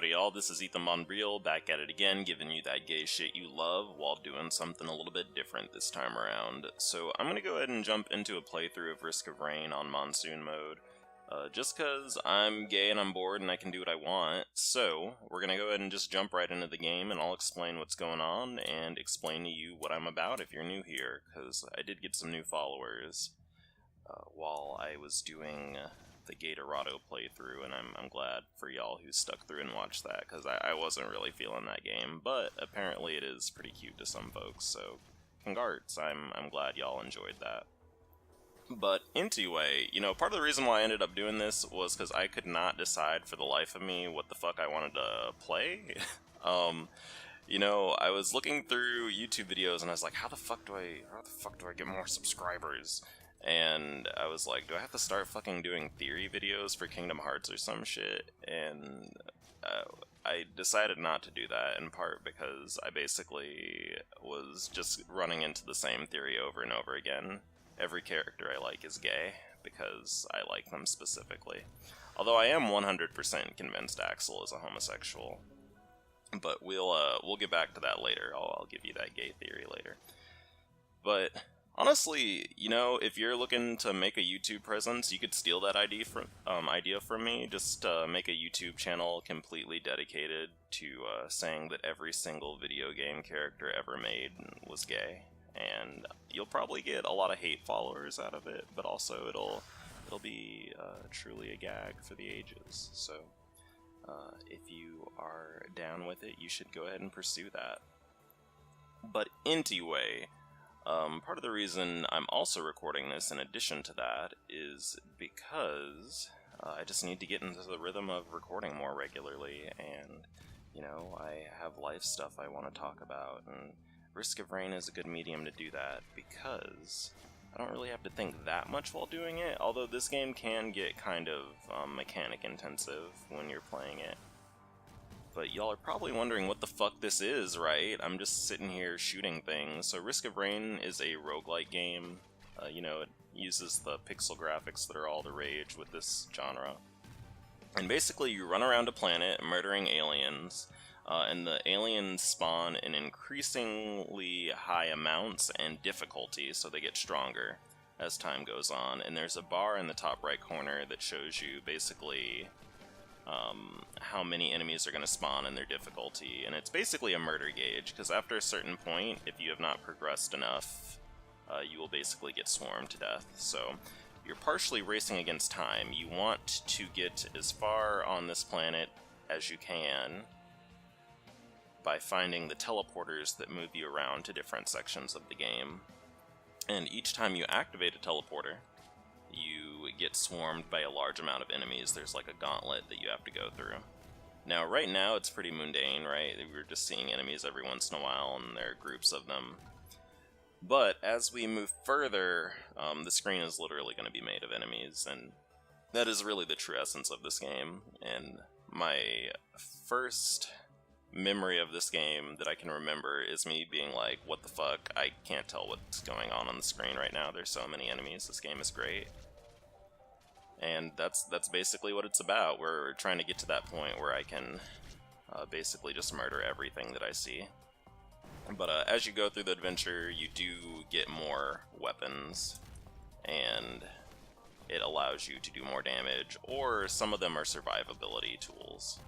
Howdy y'all, this is Ethan Bonreal, back at it again, giving you that gay shit you love while doing something a little bit different this time around. So I'm gonna go ahead and jump into a playthrough of Risk of Rain on Monsoon mode, just cause I'm gay and I'm bored and I can do what I want. So we're gonna go ahead and just jump right into the game, and I'll explain what's going on and explain to you what I'm about if you're new here, cause I did get some new followers while I was doing the Gatorado playthrough, and I'm glad for y'all who stuck through and watched that, because I wasn't really feeling that game, but apparently it is pretty cute to some folks, so congrats, I'm glad y'all enjoyed that. But anyway, part of the reason why I ended up doing this was because I could not decide for the life of me what the fuck I wanted to play. I was looking through YouTube videos and I was like, how the fuck do I get more subscribers? And I was like, do I have to start fucking doing theory videos for Kingdom Hearts or some shit? And I decided not to do that, in part because I basically was just running into the same theory over and over again. Every character I like is gay, because I like them specifically. Although I am 100% convinced Axel is a homosexual. But we'll get back to that later. I'll give you that gay theory later. But honestly, if you're looking to make a YouTube presence, you could steal that idea from me. Just make a YouTube channel completely dedicated to saying that every single video game character ever made was gay, and you'll probably get a lot of hate followers out of it. But also, it'll be truly a gag for the ages. So, if you are down with it, you should go ahead and pursue that. But anyway, part of the reason I'm also recording this in addition to that is because I just need to get into the rhythm of recording more regularly, and, I have life stuff I want to talk about, and Risk of Rain is a good medium to do that, because I don't really have to think that much while doing it, although this game can get kind of mechanic intensive when you're playing it. But y'all are probably wondering what the fuck this is, right? I'm just sitting here shooting things. So Risk of Rain is a roguelike game. It uses the pixel graphics that are all the rage with this genre. And basically you run around a planet murdering aliens, and the aliens spawn in increasingly high amounts and difficulty, so they get stronger as time goes on. And there's a bar in the top right corner that shows you basically how many enemies are going to spawn and their difficulty, and it's basically a murder gauge, because after a certain point, if you have not progressed enough, you will basically get swarmed to death. So you're partially racing against time. You want to get as far on this planet as you can by finding the teleporters that move you around to different sections of the game, and each time you activate a teleporter, you get swarmed by a large amount of enemies. There's like a gauntlet that you have to go through. Now, right now, it's pretty mundane, right? We're just seeing enemies every once in a while, and there are groups of them. But as we move further, the screen is literally going to be made of enemies, and that is really the true essence of this game. And my first memory of this game that I can remember is me being like, what the fuck, I can't tell what's going on the screen right now, there's so many enemies, this game is great. And that's basically what it's about. We're trying to get to that point where I can basically just murder everything that I see. But as you go through the adventure, you do get more weapons, and it allows you to do more damage, or some of them are survivability tools.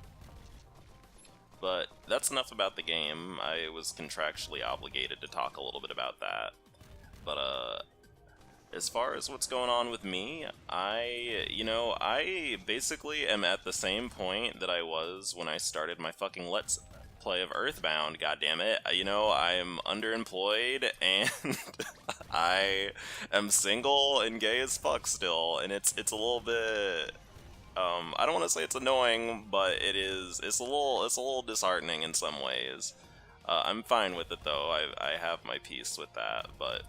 But that's enough about the game. I was contractually obligated to talk a little bit about that. But as far as what's going on with me, I basically am at the same point that I was when I started my fucking Let's Play of Earthbound, goddammit. I'm underemployed, and I am single and gay as fuck still, and it's a little bit, I don't want to say it's annoying, but it's a little disheartening in some ways. I'm fine with it though, I have my peace with that, but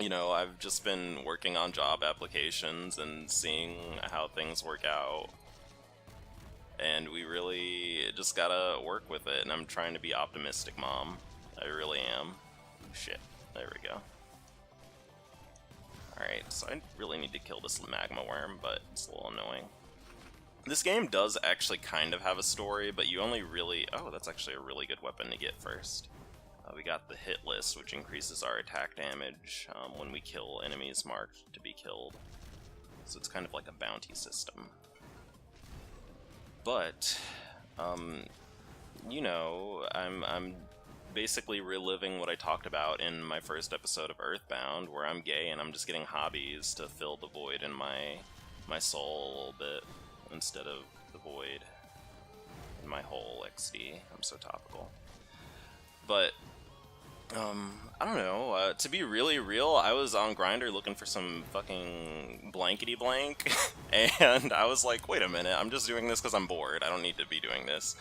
I've just been working on job applications and seeing how things work out. And we really just gotta work with it, and I'm trying to be optimistic, Mom. I really am. Shit, there we go. Alright, so I really need to kill this magma worm, but it's a little annoying. This game does actually kind of have a story, but you only really... Oh, that's actually a really good weapon to get first. We got the hit list, which increases our attack damage when we kill enemies marked to be killed. So it's kind of like a bounty system. But, you know, I'm basically reliving what I talked about in my first episode of Earthbound, where I'm gay and I'm just getting hobbies to fill the void in my soul a little bit, instead of the void in my whole XD. I'm so topical. But, I don't know, to be really real, I was on Grindr looking for some fucking blankety blank, and I was like, wait a minute, I'm just doing this because I'm bored, I don't need to be doing this.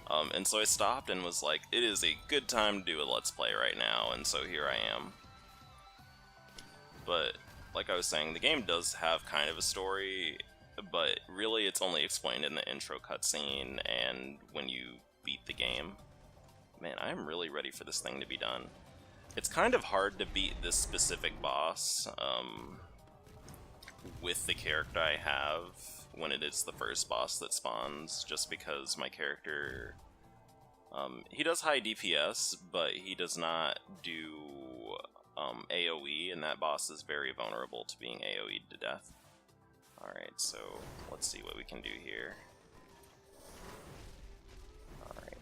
And so I stopped and was like, it is a good time to do a Let's Play right now, and so here I am. But, like I was saying, the game does have kind of a story, but really it's only explained in the intro cutscene and when you beat the game. Man, I'm really ready for this thing to be done. It's kind of hard to beat this specific boss with the character I have when it is the first boss that spawns, just because my character, he does high DPS, but he does not do AoE, and that boss is very vulnerable to being AoE'd to death. Alright, so let's see what we can do here. Alright,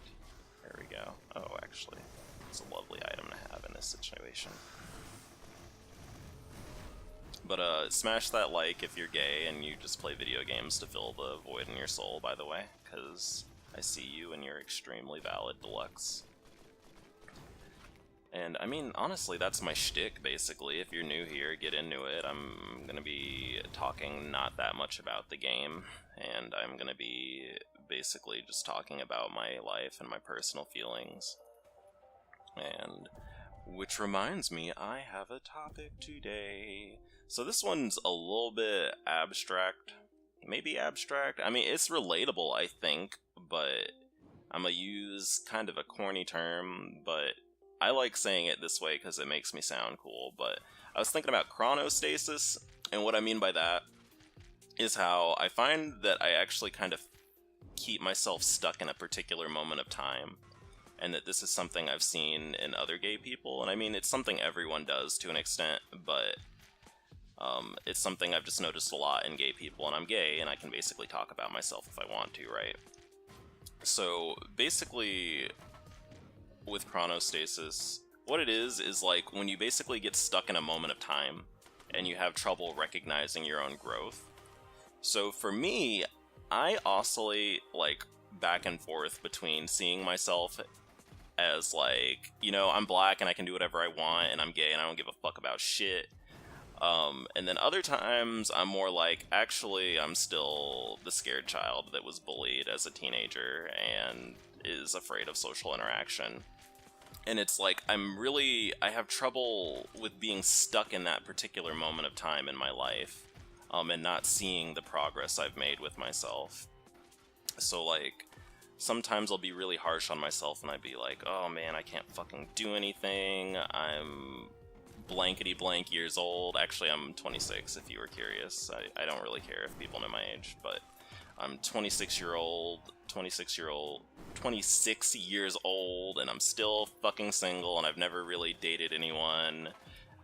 there we go. Oh, actually, it's a lovely item to have in this situation. But smash that like if you're gay and you just play video games to fill the void in your soul, by the way, because I see you and you're extremely valid, Deluxe. And, I mean, honestly, that's my shtick, basically. If you're new here, get into it. I'm gonna be talking not that much about the game, and I'm gonna be basically just talking about my life and my personal feelings. And, which reminds me, I have a topic today. So this one's a little bit abstract. Maybe abstract? I mean, it's relatable, I think, but I'm gonna use kind of a corny term, but I like saying it this way because it makes me sound cool. But I was thinking about chronostasis, and what I mean by that is how I find that I actually kind of keep myself stuck in a particular moment of time, and that this is something I've seen in other gay people, and I mean, it's something everyone does to an extent, but it's something I've just noticed a lot in gay people, and I'm gay, and I can basically talk about myself if I want to, right? So, basically, with chronostasis, what it is like when you basically get stuck in a moment of time, and you have trouble recognizing your own growth. So for me, I oscillate, like, back and forth between seeing myself as, like, you know, I'm black and I can do whatever I want, and I'm gay and I don't give a fuck about shit. And then other times, I'm more like, actually, I'm still the scared child that was bullied as a teenager and is afraid of social interaction. And it's like, I have trouble with being stuck in that particular moment of time in my life, and not seeing the progress I've made with myself. So, like, sometimes I'll be really harsh on myself and I'd be like, oh man, I can't fucking do anything, I'm blankety blank years old. Actually, I'm 26 if you were curious. I don't really care if people know my age, but I'm 26 years old, and I'm still fucking single, and I've never really dated anyone,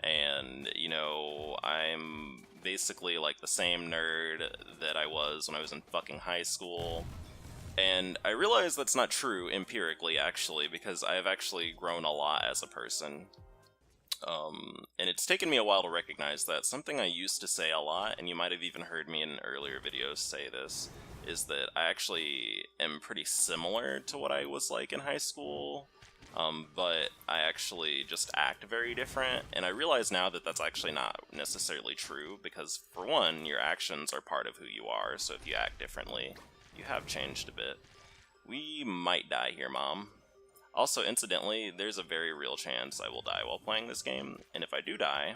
and, you know, I'm basically like the same nerd that I was when I was in fucking high school. And I realize that's not true empirically, actually, because I have actually grown a lot as a person. And it's taken me a while to recognize that. Something I used to say a lot, and you might have even heard me in earlier videos say this, is that I actually am pretty similar to what I was like in high school, but I actually just act very different, and I realize now that that's actually not necessarily true, because for one, your actions are part of who you are, so if you act differently, you have changed a bit. We might die here, Mom. Also, incidentally, there's a very real chance I will die while playing this game, and if I do die,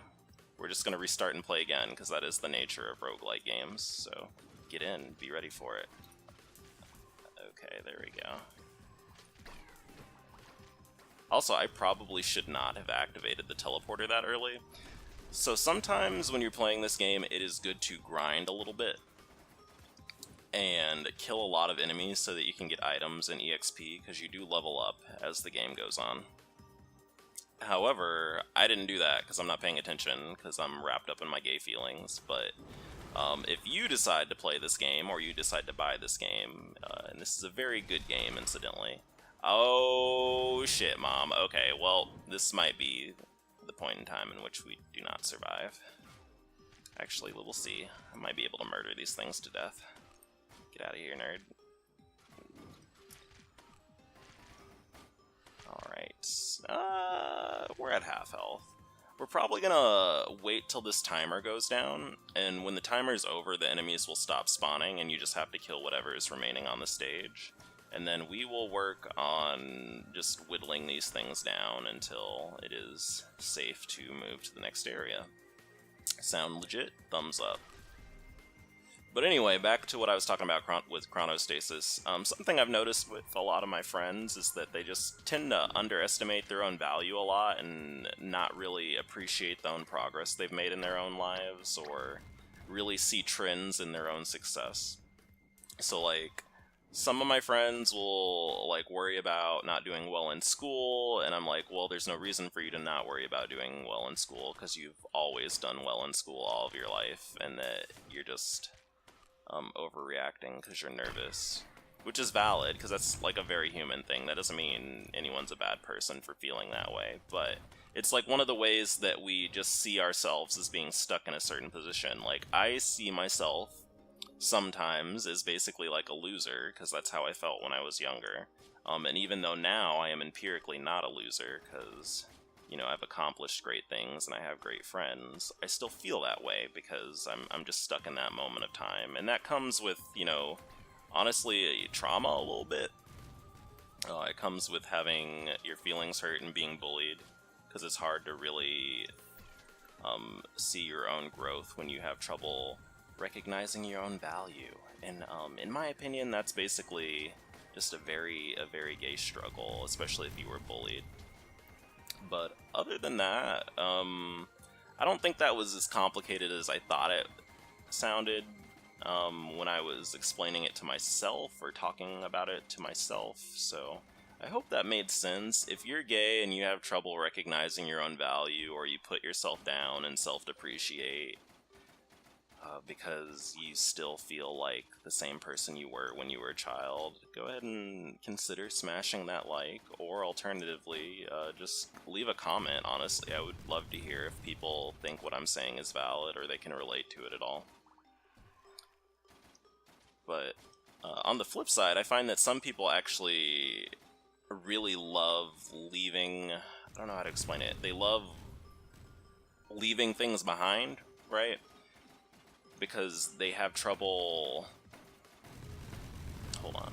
we're just going to restart and play again, because that is the nature of roguelike games, so get in, be ready for it. Okay, there we go. Also, I probably should not have activated the teleporter that early, so sometimes when you're playing this game, it is good to grind a little bit. and kill a lot of enemies so that you can get items and EXP, because you do level up as the game goes on. However, I didn't do that because I'm not paying attention, because I'm wrapped up in my gay feelings, but if you decide to play this game, or you decide to buy this game, and this is a very good game, incidentally. Oh shit, Mom. Okay, well, this might be the point in time in which we do not survive. Actually, we'll see. I might be able to murder these things to death. Get out of here, nerd. Alright, we're at half health. We're probably gonna wait till this timer goes down, and when the timer's over, the enemies will stop spawning, and you just have to kill whatever is remaining on the stage. And then we will work on just whittling these things down until it is safe to move to the next area. Sound legit? Thumbs up. But anyway, back to what I was talking about with chronostasis. Something I've noticed with a lot of my friends is that they just tend to underestimate their own value a lot and not really appreciate the own progress they've made in their own lives, or really see trends in their own success. So, like, some of my friends will, like, worry about not doing well in school, and I'm like, well, there's no reason for you to not worry about doing well in school, because you've always done well in school all of your life, and that you're just overreacting because you're nervous, which is valid, because that's like a very human thing. That doesn't mean anyone's a bad person for feeling that way, but it's like one of the ways that we just see ourselves as being stuck in a certain position. Like, I see myself sometimes as basically like a loser, because that's how I felt when I was younger, and even though now I am empirically not a loser, because, you know, I've accomplished great things and I have great friends, I still feel that way because I'm just stuck in that moment of time. And that comes with, you know, honestly, trauma a little bit. It comes with having your feelings hurt and being bullied, because it's hard to really see your own growth when you have trouble recognizing your own value. And in my opinion, that's basically just a very gay struggle, especially if you were bullied. But other than that, I don't think that was as complicated as I thought it sounded when I was explaining it to myself, or talking about it to myself, so I hope that made sense. If you're gay and you have trouble recognizing your own value, or you put yourself down and self-depreciate because you still feel like the same person you were when you were a child, go ahead and consider smashing that like, or alternatively, just leave a comment. Honestly, I would love to hear if people think what I'm saying is valid, or they can relate to it at all. But on the flip side, I find that some people actually really love leaving, I don't know how to explain it, they love leaving things behind, right? Because they have trouble... Hold on.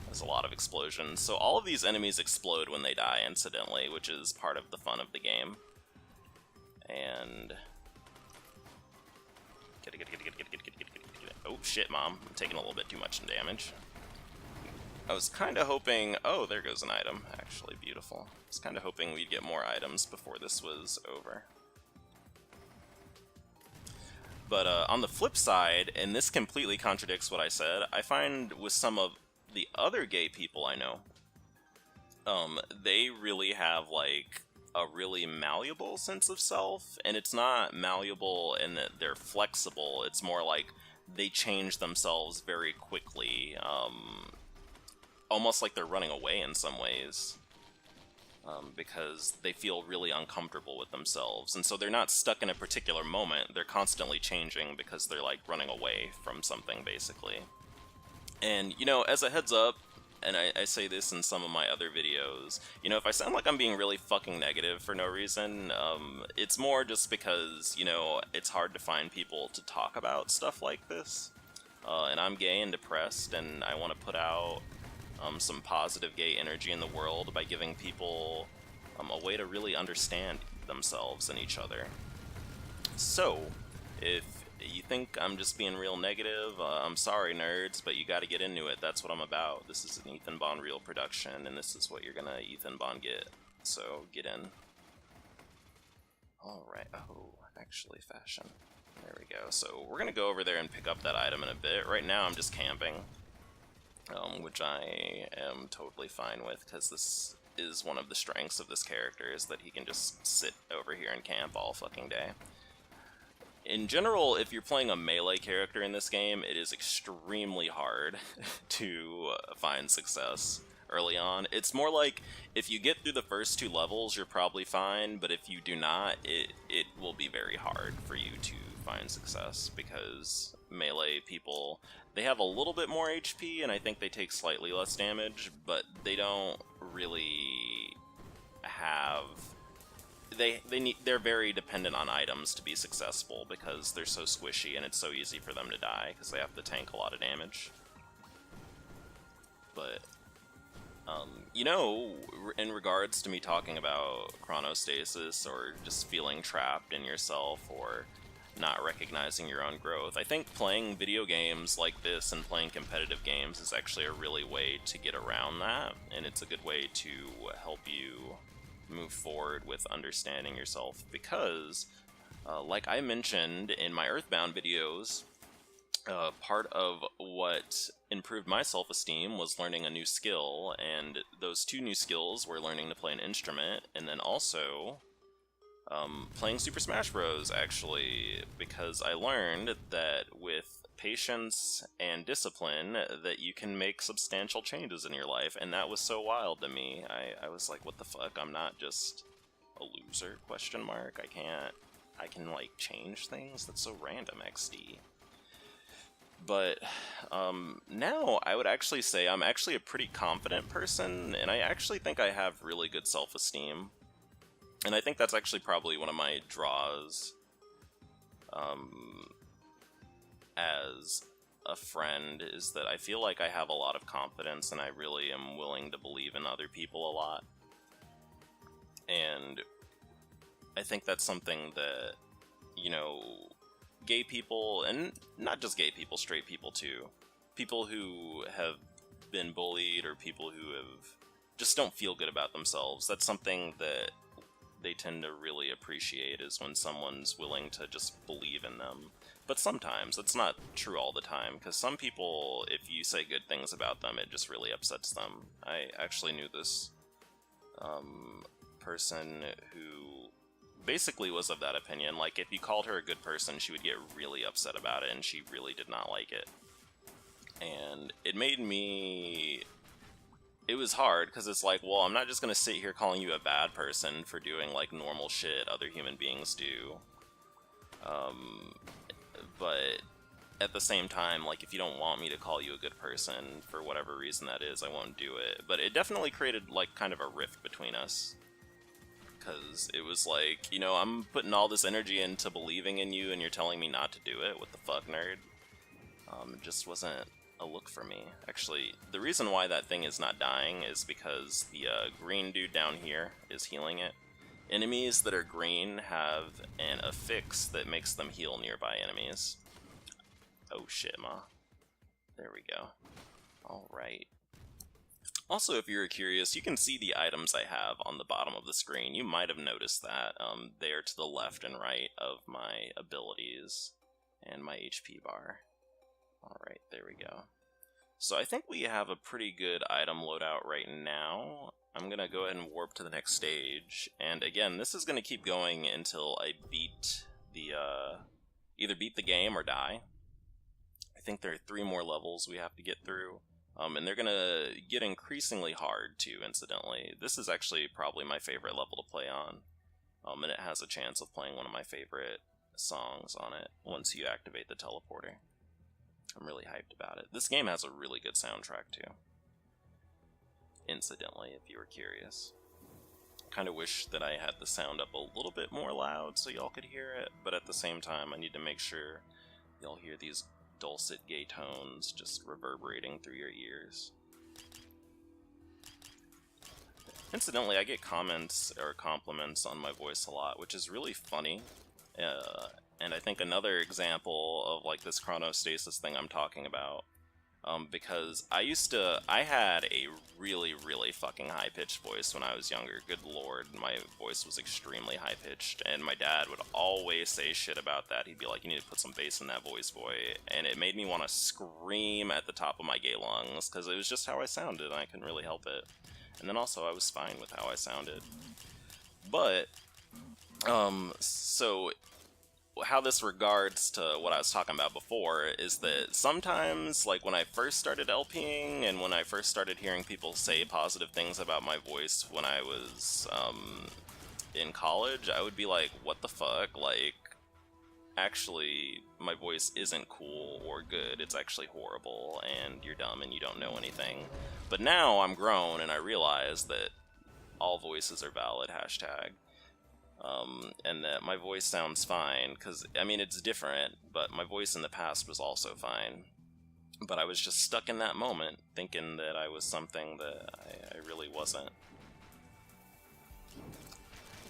There's a lot of explosions. So all of these enemies explode when they die, incidentally, which is part of the fun of the game. And... Get it. Oh, shit, Mom. I'm taking a little bit too much damage. I was kind of hoping... Oh, there goes an item. Actually, beautiful. I was kind of hoping we'd get more items before this was over. But on the flip side, and this completely contradicts what I said, I find with some of the other gay people I know, they really have, like, a really malleable sense of self, and it's not malleable in that they're flexible, it's more like they change themselves very quickly, almost like they're running away in some ways. Because they feel really uncomfortable with themselves, and so they're not stuck in a particular moment, they're constantly changing because they're like running away from something, basically. And, you know, as a heads up, and I say this in some of my other videos, you know, if I sound like I'm being really fucking negative for no reason, it's more just because, you know, it's hard to find people to talk about stuff like this, and I'm gay and depressed, and I want to put out some positive gay energy in the world by giving people a way to really understand themselves and each other. So, if you think I'm just being real negative, I'm sorry, nerds, but you gotta get into it. That's what I'm about. This is an Ethan Bonreal production, and this is what you're gonna Ethan Bon get. So, get in. Alright, oh, actually, fashion. There we go. So we're gonna go over there and pick up that item in a bit. Right now I'm just camping, which I am totally fine with, because this is one of the strengths of this character, is that he can just sit over here and camp all fucking day. In general, if you're playing a melee character in this game, it is extremely hard to find success early on. It's more like, if you get through the first 2 levels, you're probably fine, but if you do not, it will be very hard for you to find success, because melee people, they have a little bit more HP, and I think they take slightly less damage, but they don't really have... They're very dependent on items to be successful, because they're so squishy and it's so easy for them to die, because they have to tank a lot of damage. But, you know, in regards to me talking about chronostasis, or just feeling trapped in yourself, or not recognizing your own growth, I think playing video games like this and playing competitive games is actually a really way to get around that, and it's a good way to help you move forward with understanding yourself, because like I mentioned in my Earthbound videos, part of what improved my self-esteem was learning a new skill, and those 2 new skills were learning to play an instrument, and then also playing Super Smash Bros. Actually, because I learned that with patience and discipline that you can make substantial changes in your life, and that was so wild to me. I was like, what the fuck, I'm not just a loser, question mark, I can like change things? That's so random, XD. But now I would actually say I'm actually a pretty confident person, and I actually think I have really good self-esteem, and I think that's actually probably one of my draws as a friend, is that I feel like I have a lot of confidence, and I really am willing to believe in other people a lot. And I think that's something that, you know, gay people, and not just gay people, straight people too, people who have been bullied, or people who have just don't feel good about themselves, that's something that they tend to really appreciate, is when someone's willing to just believe in them. But sometimes, it's not true all the time, because some people, if you say good things about them, it just really upsets them. I actually knew this person who basically was of that opinion. Like, if you called her a good person, she would get really upset about it, and she really did not like it. And it made me... It was hard, because it's like, well, I'm not just going to sit here calling you a bad person for doing, like, normal shit other human beings do. But at the same time, like, if you don't want me to call you a good person, for whatever reason that is, I won't do it. But it definitely created, like, kind of a rift between us. Because it was like, you know, I'm putting all this energy into believing in you, and you're telling me not to do it? What the fuck, nerd? It just wasn't a look for me. Actually, the reason why that thing is not dying is because the green dude down here is healing it. Enemies that are green have an affix that makes them heal nearby enemies. Oh shit, ma. There we go. Alright. Also, if you're curious, you can see the items I have on the bottom of the screen. You might have noticed that. They are to the left and right of my abilities and my HP bar. Alright, there we go. So I think we have a pretty good item loadout right now. I'm gonna go ahead and warp to the next stage, and again, this is gonna keep going until I beat the, either beat the game or die. I think there are 3 more levels we have to get through, and they're gonna get increasingly hard too, incidentally. This is actually probably my favorite level to play on, and it has a chance of playing one of my favorite songs on it once you activate the teleporter. I'm really hyped about it. This game has a really good soundtrack too. Incidentally, if you were curious. Kind of wish that I had the sound up a little bit more loud so y'all could hear it, but at the same time I need to make sure y'all hear these dulcet gay tones just reverberating through your ears. Incidentally, I get comments or compliments on my voice a lot, which is really funny. And I think another example of like this chronostasis thing I'm talking about Because I had a really, really fucking high-pitched voice when I was younger. Good lord, my voice was extremely high-pitched, and my dad would always say shit about that. He'd be like, you need to put some bass in that voice, boy, and it made me want to scream at the top of my gay lungs, because it was just how I sounded, and I couldn't really help it. And then also, I was fine with how I sounded. But, so how this regards to what I was talking about before is that sometimes, like when I first started LPing and when I first started hearing people say positive things about my voice when I was in college, I would be like, what the fuck? Like, actually, my voice isn't cool or good, it's actually horrible, and you're dumb and you don't know anything. But now I'm grown and I realize that all voices are valid, hashtag. And that my voice sounds fine, because, I mean, it's different, but my voice in the past was also fine. But I was just stuck in that moment, thinking that I was something that I really wasn't.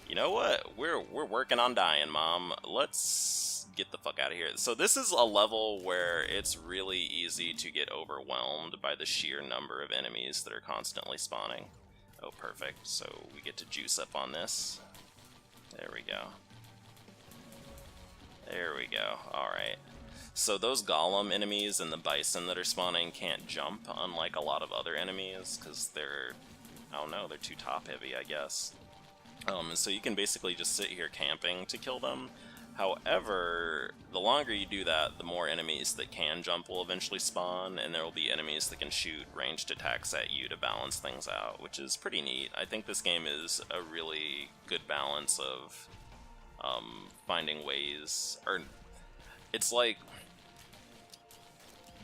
You know what? We're working on dying, Mom. Let's get the fuck out of here. So this is a level where it's really easy to get overwhelmed by the sheer number of enemies that are constantly spawning. Oh, perfect. So we get to juice up on this. There we go. There we go. Alright. So those golem enemies and the bison that are spawning can't jump, unlike a lot of other enemies, because they're, I don't know, they're too top heavy, I guess. So you can basically just sit here camping to kill them. However, the longer you do that, the more enemies that can jump will eventually spawn, and there will be enemies that can shoot ranged attacks at you to balance things out, which is pretty neat. I think this game is a really good balance of finding ways, or it's like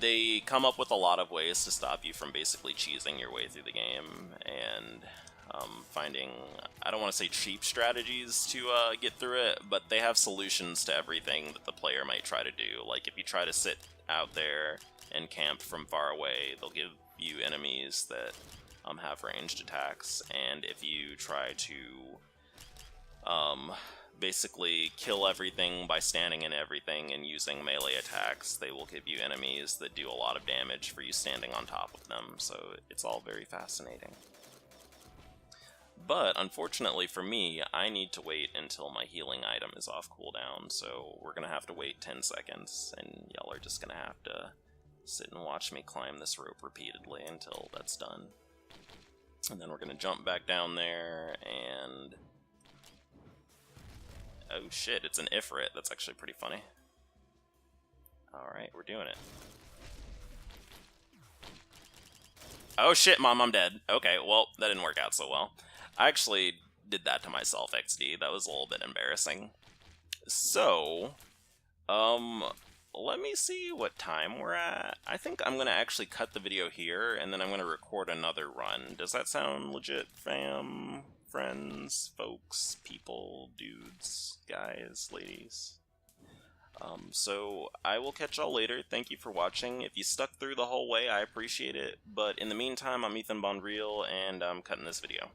they come up with a lot of ways to stop you from basically cheesing your way through the game, and finding, I don't want to say cheap strategies to get through it, but they have solutions to everything that the player might try to do. Like, if you try to sit out there and camp from far away, they'll give you enemies that have ranged attacks, and if you try to basically kill everything by standing in everything and using melee attacks, they will give you enemies that do a lot of damage for you standing on top of them, so it's all very fascinating. But, unfortunately for me, I need to wait until my healing item is off cooldown, so we're gonna have to wait 10 seconds, and y'all are just gonna have to sit and watch me climb this rope repeatedly until that's done. And then we're gonna jump back down there, and... oh shit, it's an Ifrit. That's actually pretty funny. Alright, we're doing it. Oh shit, Mom, I'm dead. Okay, well, that didn't work out so well. I actually did that to myself, XD. That was a little bit embarrassing. So, let me see what time we're at. I think I'm gonna actually cut the video here, and then I'm gonna record another run. Does that sound legit, fam? Friends, folks, people, dudes, guys, ladies? So I will catch y'all later. Thank you for watching. If you stuck through the whole way, I appreciate it. But in the meantime, I'm Ethan Bonreal, and I'm cutting this video.